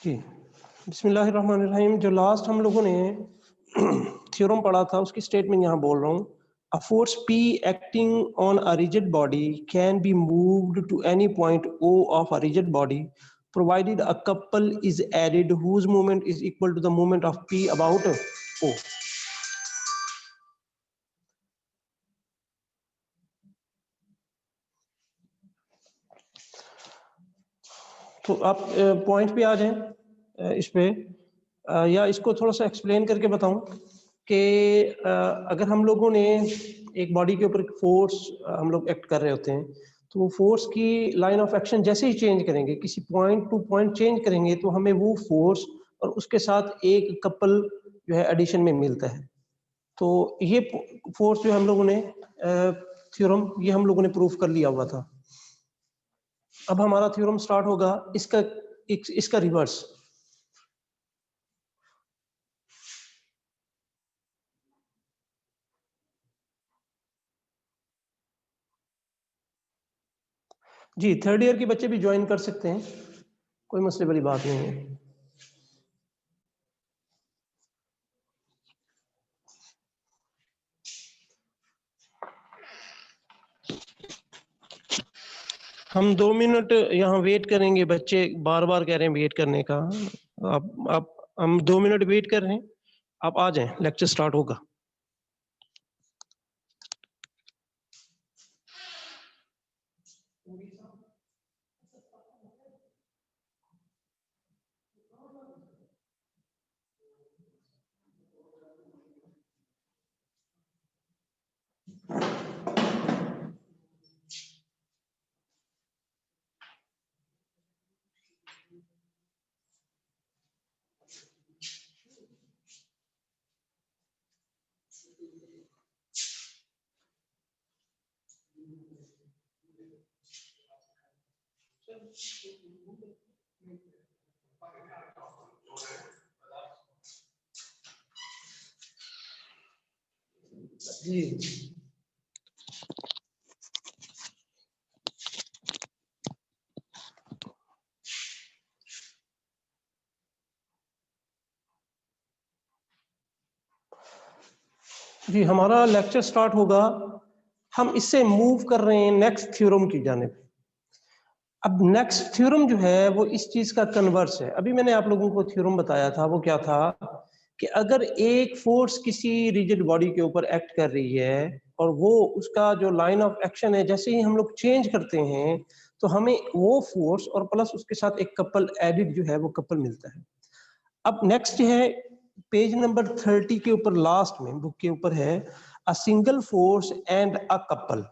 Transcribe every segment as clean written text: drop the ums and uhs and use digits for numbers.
जी, बिस्मिल्लाहिर्रहमानिर्रहीम। जो लास्ट हम लोगों ने थ्योरम पढ़ा था उसकी स्टेटमेंट यहाँ बोल रहा हूँ। A force P acting on a rigid body can be moved to any point O of a rigid body provided a couple is added whose moment is equal to the moment of P about O. तो आप point पे आ जाएं इस पे या इसको थोड़ा सा एक्सप्लेन करके बताऊं कि अगर हम लोगों ने एक बॉडी के ऊपर फोर्स हम लोग एक्ट कर रहे होते हैं तो वो फोर्स की लाइन ऑफ एक्शन जैसे ही चेंज करेंगे, किसी पॉइंट टू पॉइंट चेंज करेंगे तो हमें वो फोर्स और उसके साथ एक कपल जो है एडिशन में मिलता है। तो ये फोर्स जो हम लोगों ने थ्योरम ये हम लोगों ने प्रूफ कर लिया हुआ था। अब हमारा थ्योरम स्टार्ट होगा इसका रिवर्स। जी, थर्ड ईयर के बच्चे भी ज्वाइन कर सकते हैं, कोई मसले वाली बात नहीं है। हम 2 मिनट यहाँ वेट करेंगे, बच्चे बार बार कह रहे हैं वेट करने का। आप हम 2 मिनट वेट कर रहे हैं, आप आ जाएं, लेक्चर स्टार्ट होगा। जी जी, हमारा लेक्चर स्टार्ट होगा। हम इससे मूव कर रहे हैं नेक्स्ट थ्योरम की जानिब। अब नेक्स्ट थ्योरम जो है वो इस चीज का कन्वर्स है। अभी मैंने आप लोगों को थ्योरम बताया था, वो क्या था कि अगर एक फोर्स किसी रिजिड बॉडी के ऊपर एक्ट कर रही है और वो उसका जो लाइन ऑफ एक्शन है जैसे ही हम लोग चेंज करते हैं तो हमें वो फोर्स और प्लस उसके साथ एक कपल एडिड जो है वो कपल मिलता है। अब नेक्स्ट है पेज नंबर 30 के ऊपर, लास्ट में बुक के ऊपर है अ single force and a couple.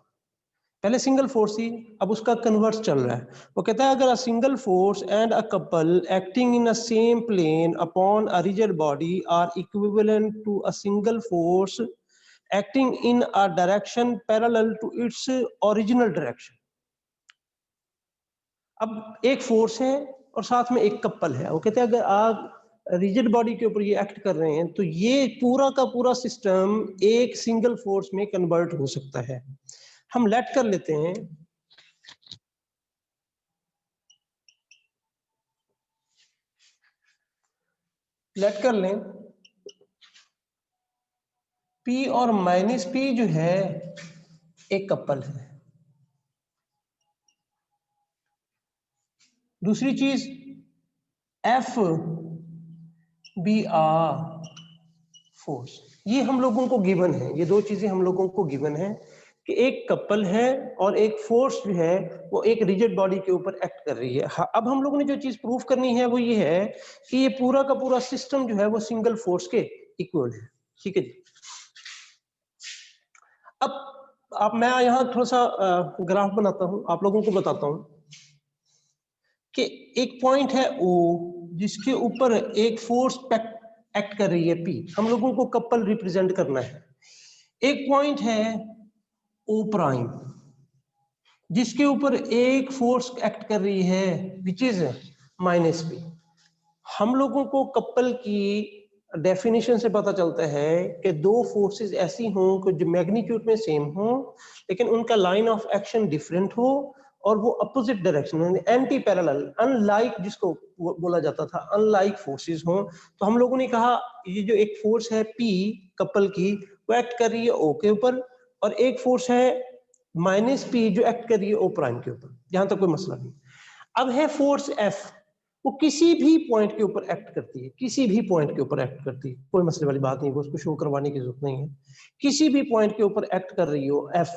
पहले सिंगल फोर्स थी, अब उसका कन्वर्स चल रहा है। वो कहता है अगर a single force and a couple acting in a same plane upon a rigid body are equivalent to a single force acting in a direction parallel to its original direction. अब एक force है और साथ में एक couple है। वो कहते हैं अगर आप रिजिड बॉडी के ऊपर ये एक्ट कर रहे हैं तो ये पूरा का पूरा सिस्टम एक सिंगल फोर्स में कन्वर्ट हो सकता है। हम लेट कर लेते हैं, लेट कर लें P और माइनस P जो है एक कपल है। दूसरी चीज F B R फोर्स, ये हम लोगों को गिवन है। ये दो चीजें हम लोगों को गिवन है कि एक कपल है और एक फोर्स जो है वो एक रिजिड बॉडी के ऊपर एक्ट कर रही है। अब हम लोगों ने जो चीज प्रूफ करनी है वो ये है कि ये पूरा का पूरा सिस्टम जो है वो सिंगल फोर्स के इक्वल है। ठीक है जी। अब मैं यहाँ थोड़ा सा ग्राफ बनाता हूँ, आप लोगों को बताता हूँ कि एक पॉइंट है O जिसके ऊपर एक फोर्स एक्ट कर रही है P। हम लोगों को कपल रिप्रेजेंट करना है। एक पॉइंट है O प्राइम जिसके ऊपर एक फोर्स एक्ट कर रही है विच इज माइनस P। हम लोगों को कपल की डेफिनेशन से पता चलता है कि दो फोर्सेस ऐसी हों कि जो मैग्नीट्यूड में सेम हो लेकिन उनका लाइन ऑफ एक्शन डिफरेंट हो और वो opposite direction, anti parallel, unlike जिसको बोला जाता था, अनलाइक फोर्सेस हो, तो हम लोगों ने कहा ये जो एक फोर्स है P कपल की, वो एक्ट कर रही है O के ऊपर, और एक फोर्स है -P जो एक्ट कर रही है O प्राइम के ऊपर। यहां तक कोई मसला नहीं। अब है फोर्स F, वो किसी भी पॉइंट के ऊपर एक्ट करती है, किसी भी पॉइंट के ऊपर एक्ट करती है, कोई मसले वाली बात नहीं है, उसको शो करवाने की जरूरत नहीं है, किसी भी पॉइंट के ऊपर एक्ट कर रही हो F।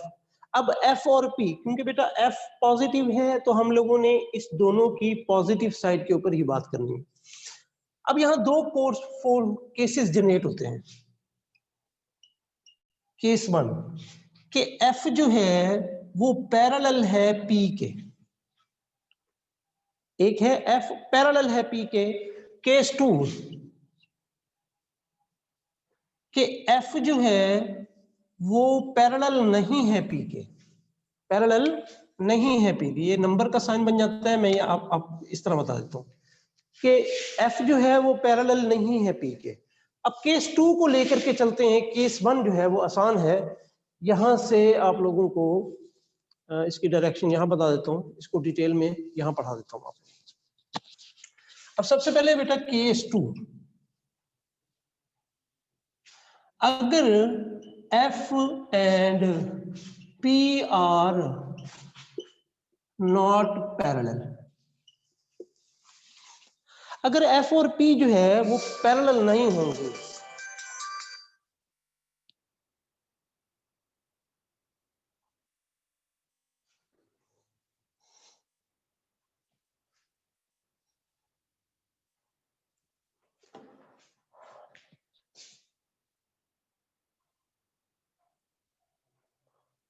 अब F और P, क्योंकि बेटा F पॉजिटिव है तो हम लोगों ने इस दोनों की पॉजिटिव साइड के ऊपर ही बात करनी है। अब यहां दो फोर केसेस जनरेट होते हैं। केस 1 कि F जो है वो पैरेलल है P के, एक है F पैरेलल है P के। केस 2 कि F जो है वो पैरेलल नहीं है P के, पैरेलल नहीं है P के। ये नंबर का साइन बन जाता है, मैं ये आप इस तरह बता देता हूं कि F जो है वो पैरेलल नहीं है P के। अब केस 2 को लेकर के चलते हैं। केस 1 जो है वो आसान है, यहां से आप लोगों को इसकी डायरेक्शन यहां बता देता हूं, इसको डिटेल में यहां पढ़ा देता हूं आपको। अब सबसे पहले बेटा केस 2, अगर F and P are not parallel, अगर F और P जो है वो पैरेलल नहीं होंगे,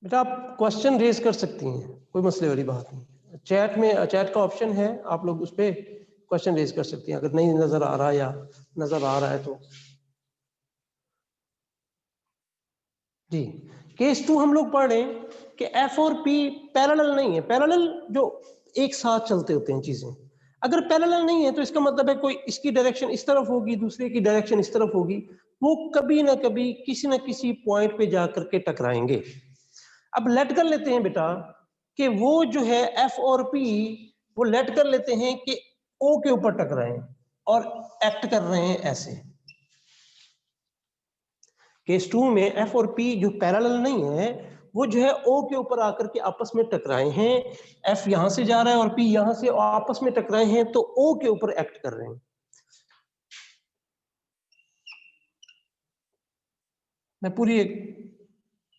बेटा आप क्वेश्चन रेज कर सकती हैं, कोई मसले वाली बात नहीं। चैट में, चैट का ऑप्शन है, आप लोग उस पर क्वेश्चन रेज कर सकती हैं अगर नहीं नजर आ रहा या नजर आ रहा है तो। जी, केस 2 हम लोग पढ़ रहे हैं कि F और P पैरेलल नहीं है। पैरेलल जो एक साथ चलते होते हैं चीजें, अगर पैरेलल नहीं है तो इसका मतलब है कोई इसकी डायरेक्शन इस तरफ होगी, दूसरे की डायरेक्शन इस तरफ होगी, वो कभी ना कभी किसी ना किसी पॉइंट पे जाकर के टकराएंगे। अब लेट कर लेते हैं बेटा कि वो जो है F और P, वो लेट कर लेते हैं कि O के ऊपर टकराएं और एक्ट कर रहे हैं ऐसे। केस 2 में F और P जो पैरेलल नहीं है, वो जो है O के ऊपर आकर के आपस में टकराए हैं। F यहां से जा रहा है और P यहां से, आपस में टकराए हैं तो O के ऊपर एक्ट कर रहे हैं। मैं पूरी एक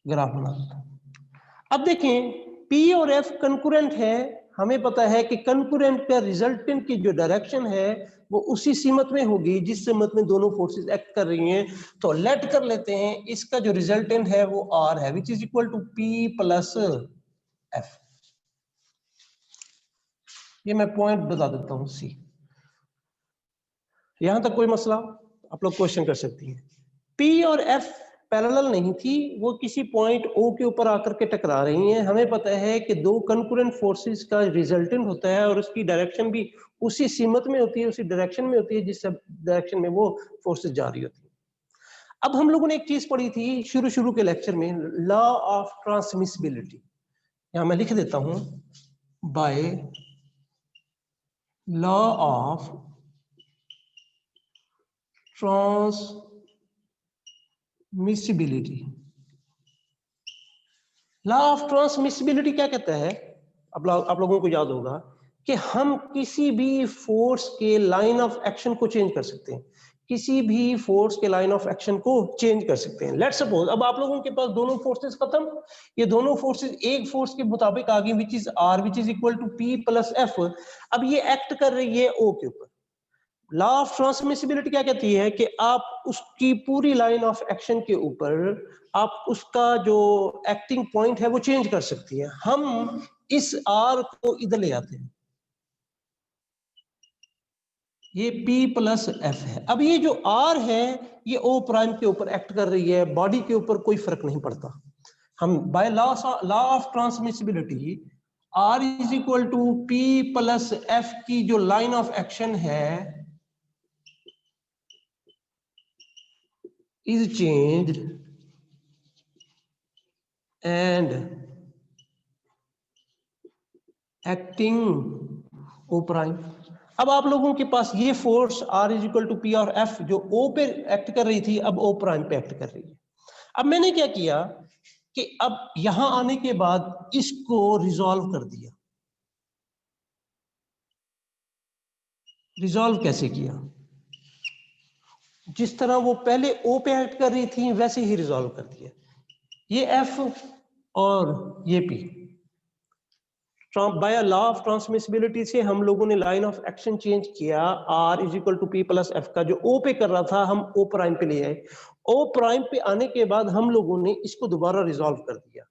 ग्राफ बना देता हूं। अब देखें, P और F कंकुरेंट है, हमें पता है कि कंकुरेंट का रिजल्टेंट की जो डायरेक्शन है वो उसी सीमत में होगी जिस सीमत में दोनों फोर्सेस एक्ट कर रही हैं। तो लेट कर लेते हैं इसका जो रिजल्टेंट है वो R है, which is equal to P plus F। ये मैं पॉइंट बता देता हूं C। यहां तक कोई मसला, आप लोग क्वेश्चन कर सकती हैं। P और F पैरेलल नहीं थी, वो किसी पॉइंट O के ऊपर आकर के टकरा रही हैं। हमें पता है कि दो कंकुरेंट फोर्सेस का रिजल्टेंट होता है और उसकी डायरेक्शन भी उसी सीमत में होती है, उसी डायरेक्शन में होती है जिस डायरेक्शन में वो फोर्सेस जा रही होती है। अब हम लोगों ने एक चीज पढ़ी थी शुरू शुरू के लेक्चर में, लॉ ऑफ ट्रांसमिसिबिलिटी। यहां मैं लिख देता हूं, bye law of transmissibility. Law of transmissibility क्या कहता है, आप लोगों को याद होगा कि हम किसी भी फोर्स के लाइन ऑफ एक्शन को चेंज कर सकते हैं, किसी भी फोर्स के लाइन ऑफ एक्शन को चेंज कर सकते हैं। लेट्स सपोज अब आप लोगों के पास दोनों फोर्सेस खत्म, ये दोनों फोर्सेस एक फोर्स के मुताबिक आ गई, which is R, which is equal to P plus F. अब ये एक्ट कर रही है ओ के ऊपर। लॉ ऑफ ट्रांसमिसिबिलिटी क्या कहती है कि आप उसकी पूरी लाइन ऑफ एक्शन के ऊपर आप उसका जो एक्टिंग पॉइंट है वो चेंज कर सकती है। हम इस आर को इधर ले आते हैं, ये P प्लस एफ है। अब ये जो R है ये O प्राइम के ऊपर एक्ट कर रही है, बॉडी के ऊपर कोई फर्क नहीं पड़ता। हम by law of transmissibility R is equal to P plus F की जो लाइन ऑफ एक्शन है is changed and acting O prime. अब आप लोगों के पास ये force R is equal to P और F जो O पे एक्ट कर रही थी अब O प्राइम पे एक्ट कर रही है। अब मैंने क्या किया कि अब यहां आने के बाद इसको रिजॉल्व कर दिया। रिजॉल्व कैसे किया? जिस तरह वो पहले O पे एक्ट कर रही थी वैसे ही रिजॉल्व कर दिया। ये F और ये P by law of transmissibility से हम लोगों ने लाइन ऑफ एक्शन चेंज किया। R is equal to P plus F का जो O पे कर रहा था हम O प्राइम पे ले आए। O प्राइम पे आने के बाद हम लोगों ने इसको दोबारा रिजॉल्व कर दिया।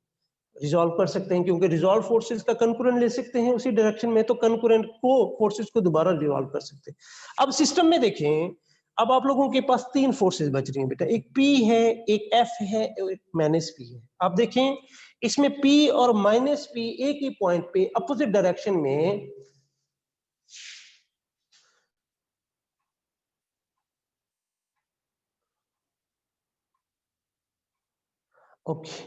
रिजॉल्व कर सकते हैं क्योंकि रिजॉल्व फोर्सेस का कंकरेंट ले सकते हैं उसी डायरेक्शन में, तो कंकरेंट को फोर्सेस को दोबारा रिजॉल्व कर सकते हैं। अब सिस्टम में देखें, अब आप लोगों के पास तीन फोर्सेस बच रही हैं बेटा, एक P है, एक F है, एक माइनस P है। आप देखें इसमें P और माइनस P एक ही पॉइंट पे अपोजिट डायरेक्शन में ओके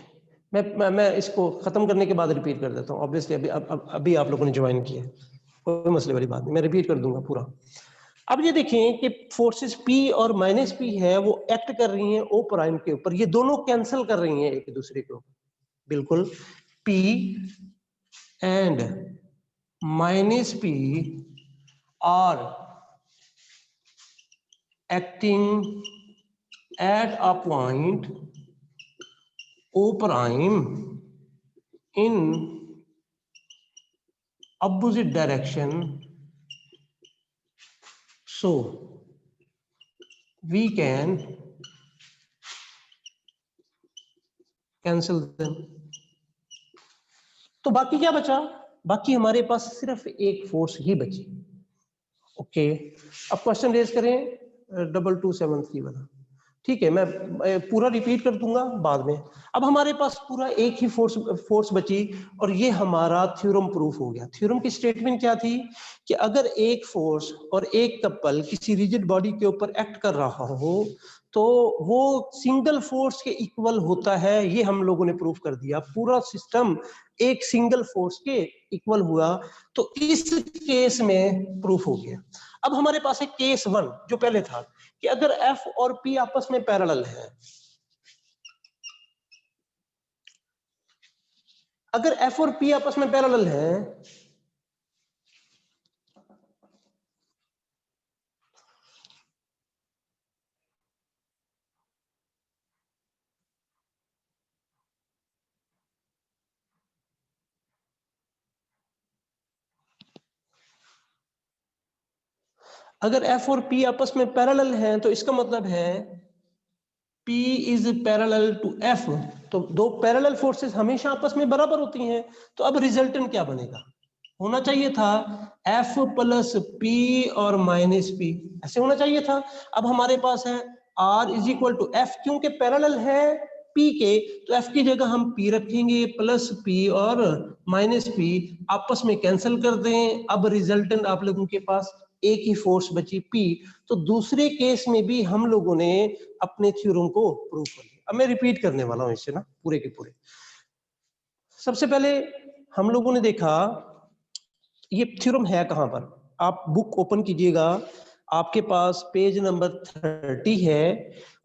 मैं इसको खत्म करने के बाद रिपीट कर देता हूं। ऑब्वियसली अभी आप लोगों ने ज्वाइन किया है, कोई मसले वाली बात नहीं, मैं रिपीट कर दूंगा पूरा। अब ये देखें कि फोर्सेस P और माइनस P है वो एक्ट कर रही हैं O प्राइम के ऊपर, ये दोनों कैंसिल कर रही हैं एक दूसरे के ऊपर। बिल्कुल P and minus P are acting at a point O prime in opposite direction, so we can cancel them। तो बाकी क्या बचा? बाकी हमारे पास सिर्फ एक फोर्स ही बची। ओके अब क्वेश्चन रेज करें 2273 वाला। ठीक है, मैं पूरा रिपीट कर दूंगा बाद में। अब हमारे पास पूरा एक ही फोर्स बची और ये हमारा थ्योरम प्रूफ हो गया। थ्योरम की स्टेटमेंट क्या थी कि अगर एक फोर्स और एक कपल किसी रिजिड बॉडी के ऊपर एक्ट कर रहा हो तो वो सिंगल फोर्स के इक्वल होता है। ये हम लोगों ने प्रूफ कर दिया। पूरा सिस्टम एक सिंगल फोर्स के इक्वल हुआ, तो इस केस में प्रूफ हो गया। अब हमारे पास है केस 1 जो पहले था कि अगर F और P आपस में पैरेलल है, अगर F और P आपस में पैरेलल है अगर F और P आपस में पैरेलल हैं तो इसका मतलब है P is parallel to F। तो दो पैरेलल फोर्सेस हमेशा आपस में बराबर होती हैं। तो अब रिजल्टेंट क्या बनेगा? होना चाहिए था F प्लस P और माइनस P, ऐसे होना चाहिए था। अब हमारे पास है R is equal to F, क्योंकि पैरेलल है P के तो F की जगह हम P रखेंगे, प्लस P और माइनस P आपस में कैंसिल कर दें। अब रिजल्टेंट आप लोगों के पास एक ही फोर्स बची P। तो दूसरे केस में भी हम लोगों ने अपने थ्योरम को प्रूव कर लिया। अब मैं रिपीट करने वाला हूं इससे ना पूरे के पूरे। सबसे पहले हम लोगों ने देखा ये थ्योरम है कहां पर। आप बुक ओपन कीजिएगा, आपके पास पेज नंबर 30 है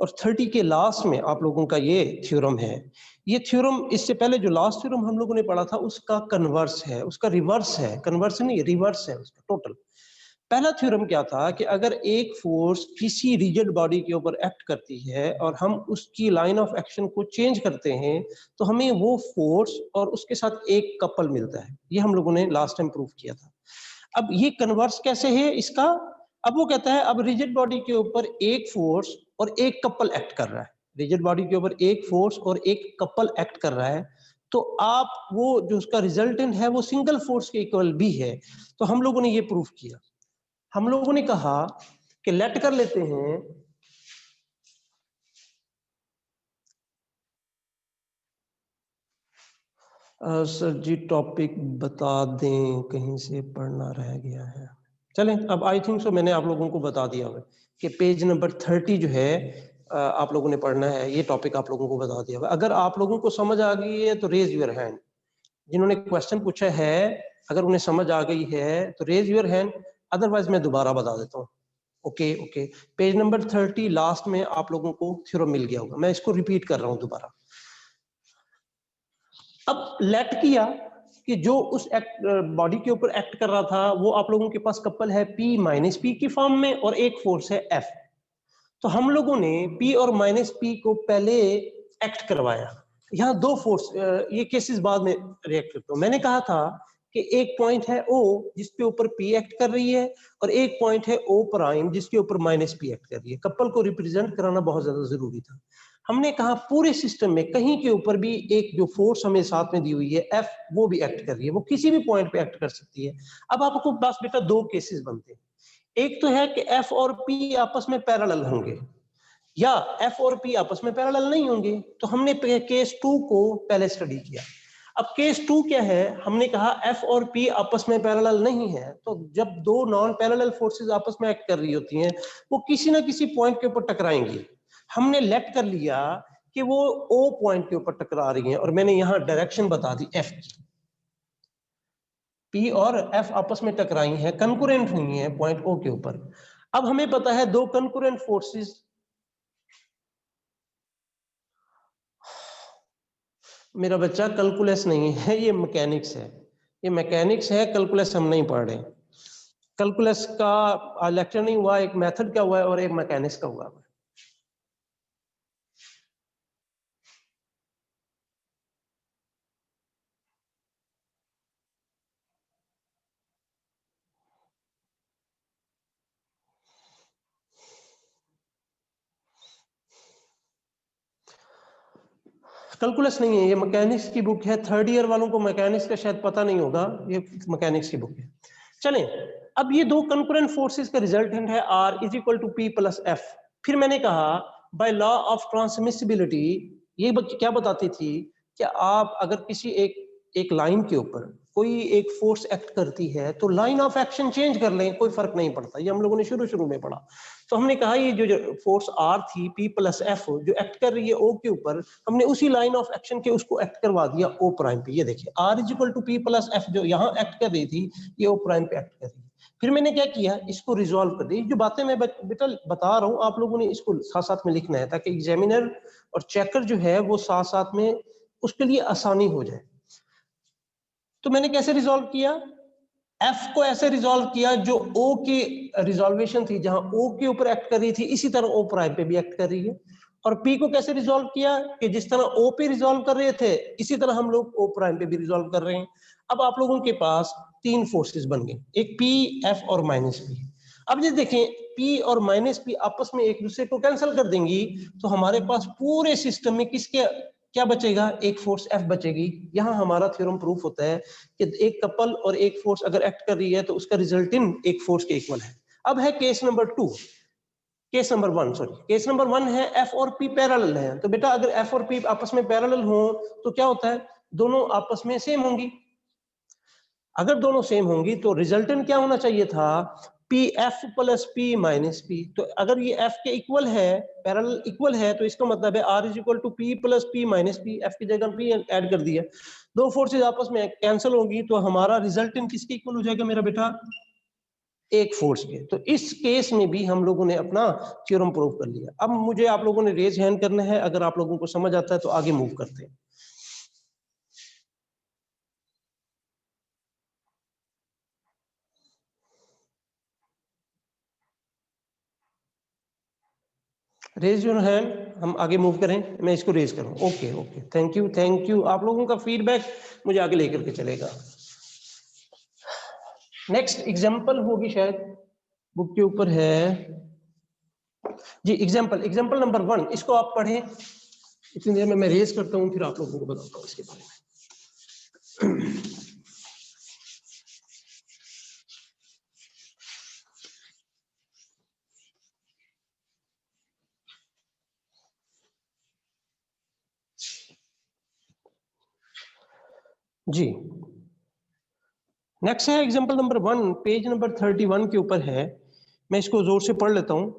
और 30 के लास्ट में आप लोगों का ये थ्योरम है। ये थ्योरम इससे पहले जो लास्ट थ्योरम हम लोगों ने पढ़ा था उसका कन्वर्स है, उसका रिवर्स है। कन्वर्स नहीं, रिवर्स है उसका टोटल। पहला थ्योरम क्या था कि अगर एक फोर्स किसी रिजिड बॉडी के ऊपर एक्ट करती है और हम उसकी लाइन ऑफ एक्शन को चेंज करते हैं तो हमें वो फोर्स और उसके साथ एक कपल मिलता है। ये हम लोगों ने लास्ट टाइम प्रूफ किया था। अब ये कन्वर्स कैसे है इसका? अब वो कहता है अब रिजिड बॉडी के ऊपर एक फोर्स और एक कपल एक्ट कर रहा है। रिजिड बॉडी के ऊपर एक फोर्स और एक कपल एक्ट कर रहा है, तो आप वो जो उसका रिजल्टेंट है वो सिंगल फोर्स के इक्वल भी है। तो हम लोगों ने ये प्रूफ किया। हम लोगों ने कहा कि लेट कर लेते हैं सर जी टॉपिक बता दें, कहीं से पढ़ना रह गया है। चलें, अब आई थिंक सो मैंने आप लोगों को बता दिया हुआ कि पेज नंबर 30 जो है आप लोगों ने पढ़ना है। ये टॉपिक आप लोगों को बता दिया हुआ। अगर आप लोगों को समझ आ गई है तो रेज योर हैंड। जिन्होंने क्वेश्चन पूछा है अगर उन्हें समझ आ गई है तो रेज योर हैंड, अदरवाइज मैं दोबारा बता देता हूँ। Okay okay, page number 30 last में आप लोगों को थ्योरम मिल गया होगा, मैं इसको रिपीट कर रहा हूँ दोबारा। अब लेट किया कि जो उस बॉडी के ऊपर एक्ट कर रहा था वो आप लोगों के पास कपल है P माइनस P की फॉर्म में और एक फोर्स है F। तो हम लोगों ने P और माइनस P को पहले एक्ट करवाया। यहाँ दो फोर्स, ये केसेस बाद में रिएक्ट करता हूँ। मैंने कहा था कि एक पॉइंट है O जिसके ऊपर P एक्ट कर रही है और एक पॉइंट है O प्राइम जिसके ऊपर माइनस P एक्ट कर रही है। कपल को रिप्रेजेंट कराना बहुत ज्यादा जरूरी था। हमने कहा पूरे सिस्टम में कहीं के ऊपर भी एक जो फोर्स हमें साथ में दी हुई है F, वो भी एक्ट कर रही है, वो किसी भी पॉइंट पे एक्ट कर सकती है। अब आपको पास बेटा दो केसेस बनते हैं, एक तो है कि F और P आपस में पैरेलल होंगे या F और P आपस में पैरेलल नहीं होंगे। तो हमने केस 2 को पहले स्टडी किया। अब केस 2 क्या है, हमने कहा F और P आपस में पैरेलल नहीं है, तो जब दो नॉन पैरेलल फोर्सेस आपस में एक्ट कर रही होती हैं वो किसी ना किसी पॉइंट के ऊपर टकराएंगी। हमने लेट कर लिया कि वो O पॉइंट के ऊपर टकरा रही हैं और मैंने यहां डायरेक्शन बता दी F की। P और F आपस में टकराई हैं, कंकरेंट हुई हैं पॉइंट O के ऊपर। अब हमें पता है दो कंकरेंट फोर्सेस, मेरा बच्चा कैलकुलस नहीं है, ये मैकेनिक्स है, कैलकुलस हम नहीं पढ़ रहे। कैलकुलस का लेक्चर नहीं हुआ, एक मेथड का हुआ है और एक मैकेनिक्स का हुआ है। कैलकुलस नहीं है, ये मैकेनिक्स की बुक है। थर्ड ईयर वालों को मैकेनिक्स का शायद पता नहीं होगा, ये मैकेनिक्स की बुक है। चलें, अब ये दो कंकरेंट फोर्सेस का रिजल्टेंट है R is equal to P plus F। फिर मैंने कहा बाय लॉ ऑफ ट्रांसमिसिबिलिटी, ये क्या बताती थी कि आप अगर किसी एक लाइन के ऊपर कोई एक फोर्स एक्ट करती है तो लाइन ऑफ एक्शन चेंज कर लें, कोई फर्क नहीं पड़ता। ये हम लोगों ने शुरू में पढ़ा। तो हमने कहा ये जो फोर्स R थी P प्लस F जो एक्ट कर रही है O के ऊपर, हमने उसी लाइन ऑफ एक्शन के उसको एक्ट करवा दिया O प्राइम पे। ये देखिए R is equal to P plus F जो यहाँ एक्ट कर रही थी ये O प्राइम पे एक्ट कर रही है। फिर मैंने क्या किया, इसको रिजॉल्व कर दी। जो बातें मैं बेटा बता रहा हूँ आप लोगों ने इसको साथ साथ में लिखना है ताकि एग्जामिनर और चेकर जो है वो साथ साथ में उसके लिए आसानी हो जाए। तो मैंने कैसे रिजॉल्व किया, F को ऐसे रिजॉल्व किया जो O की रिजॉल्वेशन थी, जहां O के ऊपर एक्ट कर रही थी इसी तरह O प्राइम पे भी एक्ट कर रही है। और P को कैसे रिजॉल्व किया कि जिस तरह O पे रिजॉल्व कर रहे थे इसी तरह हम लोग O प्राइम पे भी रिजॉल्व कर रहे हैं। अब आप लोगों के पास तीन फोर्सेस बन गए, एक P, F और माइनस P। अब ये देखें P और माइनस P आपस में एक दूसरे को कैंसिल कर देंगी तो हमारे पास पूरे सिस्टम में किसके क्या बचेगा, एक फोर्स F बचेगी। यहां हमारा थ्योरम प्रूफ होता है कि एक कपल और एक फोर्स अगर एक्ट कर रही है तो उसका रिजल्टेंट एक फोर्स के इक्वल है। अब है case number 2, case number 1 sorry, case number 1 है F और P पैरेलल है। तो बेटा अगर F और P आपस में पैरेलल हो तो क्या होता है, दोनों आपस में सेम होंगी। अगर दोनों सेम होंगी तो रिजल्टेंट क्या होना चाहिए था, PF plus P minus P। तो अगर ये F के इक्वल है, पैरेलल इक्वल है, तो इसका मतलब है R is equal to P plus P minus P। F की जगह P ऐड कर दिया, दो फोर्सेज आपस में कैंसिल होगी तो हमारा रिजल्टेंट किसके इक्वल हो जाएगा मेरा बेटा, एक फोर्स के। तो इस केस में भी हम लोगों ने अपना थ्योरम प्रूव कर लिया। अब मुझे आप लोगों ने रेज हैंड करना है, अगर आप लोगों को समझ आता है तो आगे मूव करते हैं। रेज योर हैंड, हम आगे मूव करें, मैं इसको रेज करूं। Okay okay, thank you. आप लोगों का फीडबैक मुझे आगे लेकर के चलेगा। नेक्स्ट एग्जांपल होगी शायद बुक के ऊपर है जी, एग्जांपल नंबर 1, इसको आप पढ़ें। इतनी देर में मैं रेज करता हूं फिर आप लोगों को बताता हूं इसके बारे में। जी नेक्स्ट है एग्जांपल नंबर 1, पेज नंबर 31 के ऊपर है। मैं इसको जोर से पढ़ लेता हूं।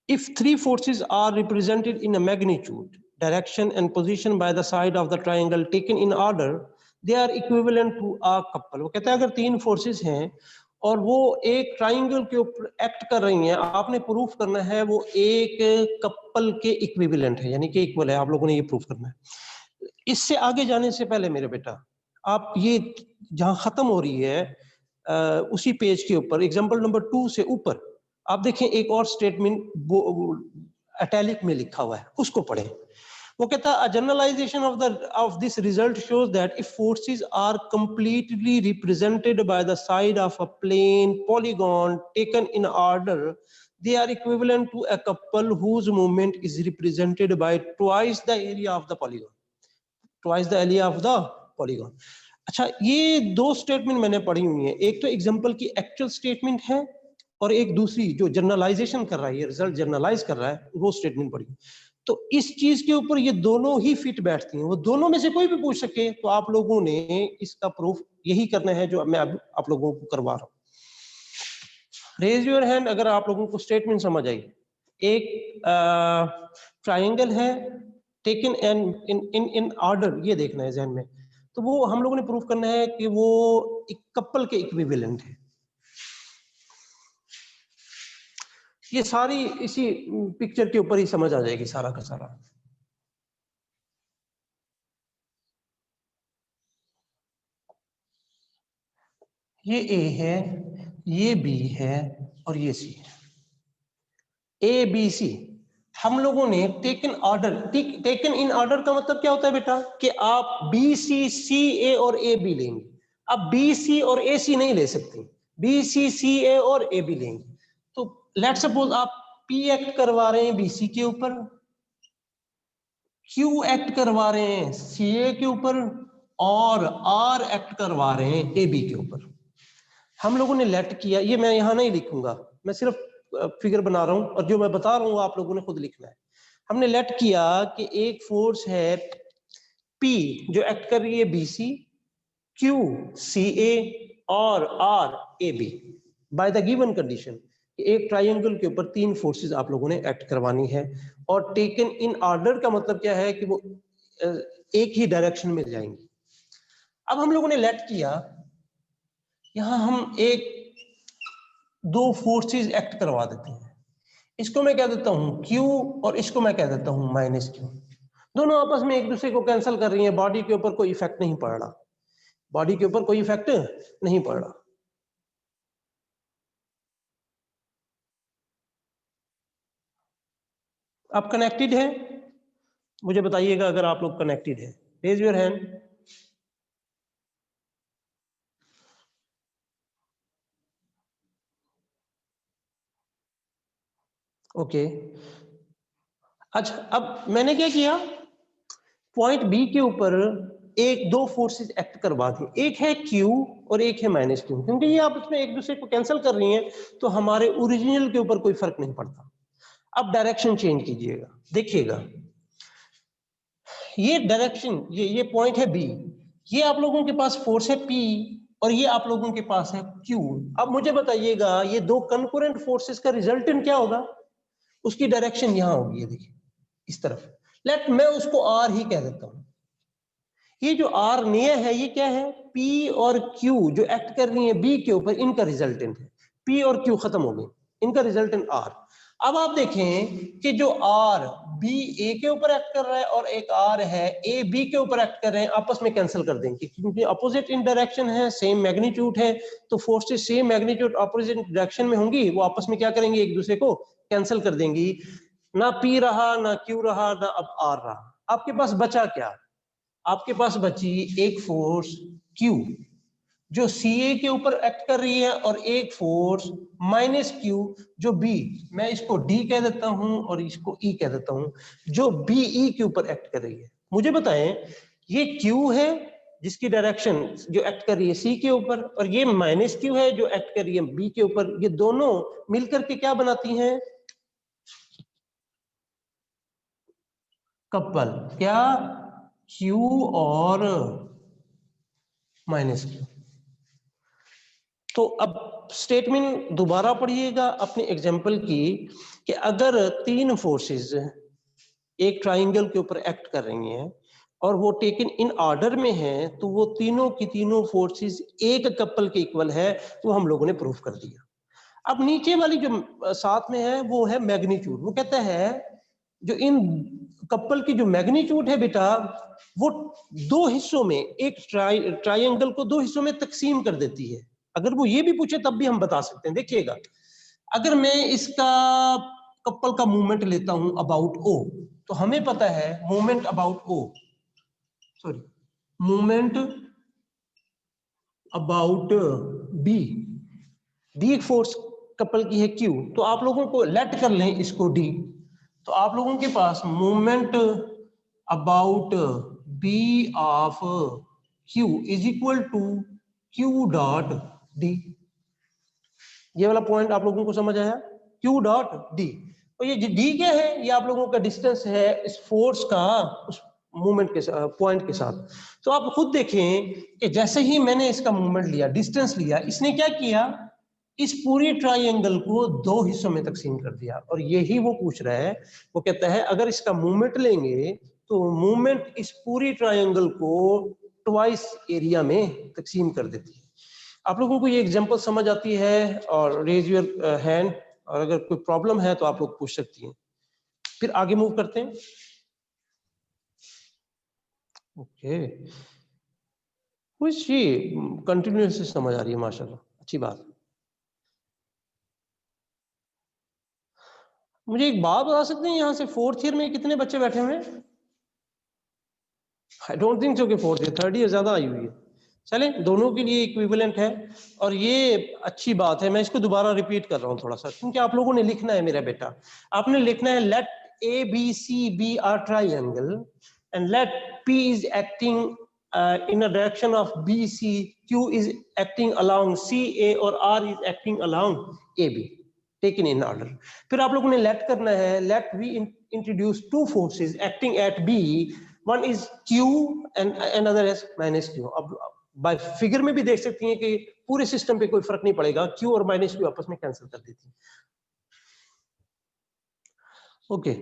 If three forces are represented in a magnitude, direction and position by the side of the triangle taken in order, they are equivalent to a couple. वो कहता है अगर तीन फोर्सेस हैं और वो एक ट्राइंगल के ऊपर एक्ट कर रही हैं, आपने प्रूफ करना है वो एक कपल के इक्विवेलेंट है, यानी कि इक्वल है, आप लोगों ने ये प्रूफ करना है। इससे आगे जाने से पहले मेरे बेटा, आप ये जहां खत्म हो रही है उसी पेज के ऊपर एग्जांपल नंबर 2 से ऊपर आप देखें एक और स्टेटमेंट इटैलिक में लिखा हुआ है, उसको पढ़ें। वो कहता है generalization of this result shows that if forces are completely represented by the side of a plane polygon taken in order, they are equivalent to a couple whose movement is represented by twice the area of the polygon, twice the area of the polygon। अच्छा, ये दो statement मैंने पढ़ी हुई है, एक तो example की एक्चुअल स्टेटमेंट है और एक दूसरी जो जनरलाइजेशन कर रहा है, ये रिजल्ट जनरलाइज कर रहा है, वो स्टेटमेंट पढ़ी। तो इस चीज के ऊपर ये दोनों ही फिट बैठती हैं, वो दोनों में से कोई भी पूछ सके, तो आप लोगों ने इसका प्रूफ यही करना है जो मैं अब आप लोगों को करवा रहा हूं। रेज योर हैंड अगर आप लोगों को स्टेटमेंट समझ आई। एक ट्राइंगल है टेकन इन ऑर्डर, ये देखना है जहन में, तो वो हम लोगों ने प्रूफ करना है कि वो एक कपल के इक्विवेलेंट है। ये सारी इसी पिक्चर के ऊपर ही समझ आ जाएगी सारा का सारा। ये ए है, ये बी है और ये सी है। ए बी सी हम लोगों ने taken order, taken in order का मतलब क्या होता है बेटा, कि आप बी सी ए और ए बी लेंगे। अब बी सी और ए सी नहीं ले सकते, बी सी ए और ए बी लेंगे। तो लेट सपोज आप पी एक्ट करवा रहे हैं बी सी के ऊपर, क्यू एक्ट करवा रहे हैं सी ए के ऊपर और आर एक्ट करवा रहे हैं ए बी के ऊपर। हम लोगों ने लेट किया, ये मैं यहां नहीं लिखूंगा, मैं सिर्फ फिगर बना रहा हूं और जो मैं बता रहा हूं आप लोगों ने खुद लिखना है। हमने लेट किया कि एक फोर्स है P जो एक्ट कर रही है BC, Q CA और R AB by the given condition. एक ट्राइंगल के ऊपर तीन फोर्सेस आप लोगों ने एक्ट करवानी है और टेकन इन ऑर्डर का मतलब क्या है कि वो एक ही डायरेक्शन में जाएंगी। अब हम लोगों ने लेट किया, यहां हम एक दो फोर्सेस एक्ट करवा देते हैं, इसको मैं कह देता हूं Q और इसको मैं कह देता हूं -Q। दोनों आपस में एक दूसरे को कैंसिल कर रही हैं, बॉडी के ऊपर कोई इफेक्ट नहीं पड़ रहा, बॉडी के ऊपर कोई इफेक्ट नहीं पड़ रहा। आप कनेक्टेड हैं? मुझे बताइएगा अगर आप लोग कनेक्टेड हैं, रेज योर हैंड। ओके, अच्छा अब मैंने क्या किया, पॉइंट बी के ऊपर एक दो फोर्सेस एक्ट करवा दी, एक है Q और एक है -Q, क्योंकि ये आपस में एक दूसरे को कैंसिल कर रही हैं तो हमारे ओरिजिनल के ऊपर कोई फर्क नहीं पड़ता। अब डायरेक्शन चेंज कीजिएगा, देखिएगा ये डायरेक्शन, ये पॉइंट है बी, ये आप लोगों के पास फोर्स है P और ये आप लोगों के पास है Q। अब मुझे बताइएगा ये दो कंकरेंट फोर्सेस का रिजल्टेंट क्या होगा, उसकी डायरेक्शन यहां होगी, ये देखिए इस तरफ। लेट मैं उसको R ही कह देता हूं। ये जो R नियर है ये क्या है, P और Q जो एक्ट कर रही है B के ऊपर, इनका रिजल्टेंट है। P और Q खत्म हो गए, इनका रिजल्टेंट R। अब आप देखें कि जो R B A के ऊपर एक्ट कर रहा है और एक R है A B के ऊपर एक्ट कर रहे हैं, आपस में कैंसिल कर देंगे क्योंकि अपोजिट इन डायरेक्शन है, सेम मैग्नीट्यूड है, तो forces same magnitude opposite direction में होंगी, वो आपस में क्या करेंगे, एक दूसरे को कैंसिल कर देंगी। ना P रहा ना Q रहा ना अब R रहा, आपके पास बचा क्या, आपके पास बची एक फोर्स Q जो CA के ऊपर एक्ट कर रही है और एक फोर्स -Q जो B, मैं इसको D कह देता हूं और इसको E कह देता हूं, जो BE के ऊपर एक्ट कर रही है। मुझे बताएं, ये Q है जिसकी डायरेक्शन जो एक्ट कर रही है C के ऊपर और ये -Q है जो एक्ट कर रही है B के ऊपर, ये दोनों मिलकर के क्या बनाती हैं, कपल। क्या, Q और -Q। तो अब स्टेटमेंट दोबारा पढ़िएगा अपने एग्जांपल की, कि अगर तीन फोर्सेस एक ट्राइंगल के ऊपर एक्ट कर रही हैं और वो टेकन इन ऑर्डर में है, तो वो तीनों की तीनों फोर्सेस एक कपल के इक्वल है, तो हम लोगों ने प्रूव कर दिया। अब नीचे वाली जो साथ में है वो है मैग्नीट्यूड। वो कहता है जो इन कपल की जो मैग्नीट्यूड है बेटा, वो दो हिस्सों में, एक ट्राइंगल को दो हिस्सों में तकसीम कर देती है। अगर वो ये भी पूछे तब भी हम बता सकते हैं। देखिएगा, अगर मैं इसका कपल का मूवमेंट लेता हूं अबाउट ओ, तो हमें पता है movement about O, sorry movement about B, D एक फोर्स कपल की है क्यू, तो आप लोगों को लेट कर लें इसको डी, तो आप लोगों के पास movement about B of Q is equal to Q dot D. ये वाला पॉइंट आप लोगों को समझ आया? Q dot D. और ये डी क्या है? ये आप लोगों का डिस्टेंस है इस फोर्स का उस मूवमेंट के पॉइंट के साथ। तो आप खुद देखें कि जैसे ही मैंने इसका मूवमेंट लिया, डिस्टेंस लिया, इसने क्या किया, इस पूरी ट्राइंगल को दो हिस्सों में तकसीम कर दिया। और यही वो पूछ रहा है। वो कहता है अगर इसका मूवमेंट लेंगे तो मूवमेंट इस पूरी ट्राइंगल को ट्वाइस एरिया में तकसीम कर देती है। आप लोगों को ये एग्जांपल समझ आती है? और रेज योर हैंड, और अगर कोई प्रॉब्लम है तो आप लोग पूछ सकती हैं। फिर आगे मूव करते हैं। ओके, कुछ ये कंटिन्यूअसली समझ आ रही है, माशाल्लाह, अच्छी बात। मुझे एक बात बता सकते हैं, यहाँ से फोर्थ ईयर में कितने बच्चे बैठे हुए हैं? आई डोंट थिंक सो कि फोर्थ ईयर, थर्ड ईयर ज्यादा आई हुई है। चले, दोनों के लिए इक्विवेलेंट है। और ये अच्छी बात है। मैं इसको दोबारा रिपीट कर रहा हूँ थोड़ा सा, क्योंकि आप लोगों ने लिखना है मेरा बेटा। आपने लिखना है let A B C B are triangle and let P is acting in a direction of BC, Q is acting along CA और R is acting along AB, taken in order. फिर आप लोगों ने let करना है, let we introduce two forces acting at B, one is Q and another is minus Q. अब bye figure में भी देख सकती हैं कि पूरे सिस्टम पे कोई फर्क नहीं पड़ेगा, Q और माइनस Q आपस में कैंसिल कर देती है। ओके,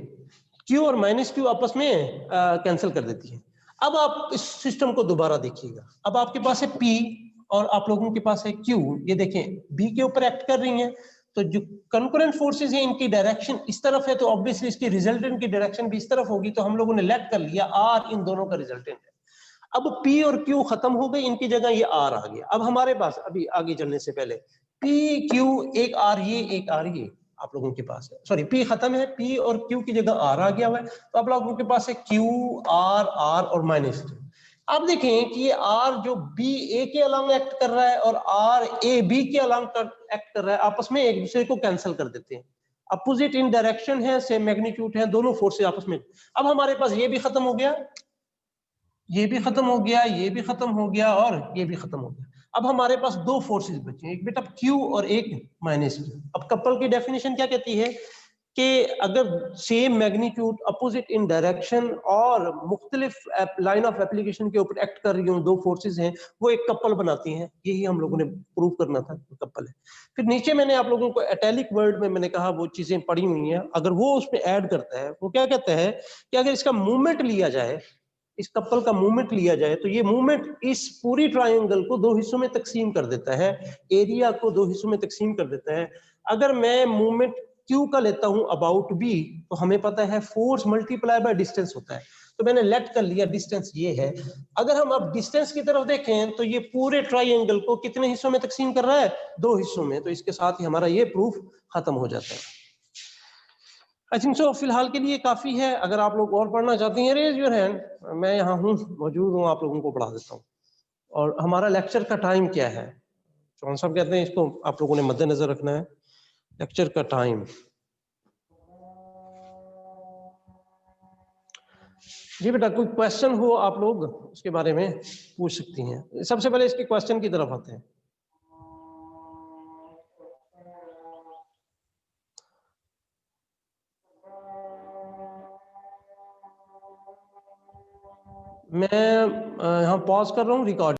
Q और माइनस Q आपस में कैंसिल कर देती है। अब आप इस सिस्टम को दोबारा देखिएगा। अब आपके पास है P और आप लोगों के पास है Q। ये देखें B के ऊपर एक्ट कर रही हैं, तो जो कंकरेंट फोर्सेस हैं इनकी डायरेक्शन इस तरफ है, तो ऑब्वियसली इसकी रिजल्टेंट की डायरेक्शन भी इस तरफ होगी। तो हम लोगों ने लेट कर लिया R इन दोनों का रिजल्टेंट है। अब P और Q खत्म हो गई, इनकी जगह ये R आ गया। अब हमारे पास अभी आगे चलने से पहले P Q, एक R ये, एक R ये आप लोगों के पास है। सॉरी, P खत्म है, P और Q की जगह R आ गया हुआ है। तो आप लोगों के पास है Q R R और माइनस Q। आप देखें कि ये R जो B A के अलॉन्ग एक्ट कर रहा है और R A B के अलॉन्ग एक्ट कर रहा है, आपस में एक दूसरे को कैंसिल कर देते हैं। अपोजिट इन डायरेक्शन है, सेम मैग्नीट्यूड है, दोनों फोर्सेस आपस में। अब हमारे पास ये भी खत्म हो गया, ये भी खत्म हो गया, ये भी खत्म हो गया और ये भी खत्म हो गया। अब हमारे पास दो फोर्सेस बचे हैं, एक बेटा Q और एक माइनस Q। अब कपल की डेफिनेशन क्या कहती है कि अगर same magnitude, opposite in direction और मुख्तलिफ लाइन ऑफ एप्लीकेशन के ऊपर एक्ट कर रही हूँ, दो फोर्सेस हैं, वो एक कपल बनाती हैं। यही हम लोगों ने प्रूव करना था, कपल है। फिर नीचे मैंने आप लोगों को इटैलिक वर्ड में मैंने कहा वो चीजें पड़ी हुई हैं, अगर वो उसमें ऐड करता है, वो क्या कहता है कि अगर इसका मूवमेंट लिया जाए, इस कपल का मूवमेंट लिया जाए, तो ये मूवमेंट इस पूरी ट्रायंगल को दो हिस्सों में तकसीम कर देता है, एरिया को दो हिस्सों में तकसीम कर देता है। अगर मैं मूवमेंट Q का लेता हूं अबाउट B, तो हमें पता है फोर्स मल्टीप्लाई बाय डिस्टेंस होता है। तो मैंने लेट कर लिया, डिस्टेंस ये है। अगर हम अब डिस्टेंस की तरफ देखें तो ये पूरे ट्रायंगल को कितने हिस्सों में तकसीम कर रहा है? दो हिस्सों में। तो इसके साथ ही हमारा ये प्रूफ खत्म हो जाता है। आई थिंक सो फिलहाल के लिए काफी है। अगर आप लोग और पढ़ना चाहती हैं, रेज योर हैंड, मैं यहाँ हूँ, मौजूद हूँ, आप लोगों को पढ़ा देता हूँ। और हमारा लेक्चर का टाइम क्या है? चौहान साहब कहते हैं इसको आप लोगों ने मद्देनजर रखना है, लेक्चर का टाइम। जी बेटा, कोई क्वेश्चन हो आप लोग उसके बारे में पूछ सकती हैं। सबसे पहले इसके क्वेश्चन की तरफ आते हैं। मैं यहाँ पॉज कर रहा हूँ, रिकॉर्ड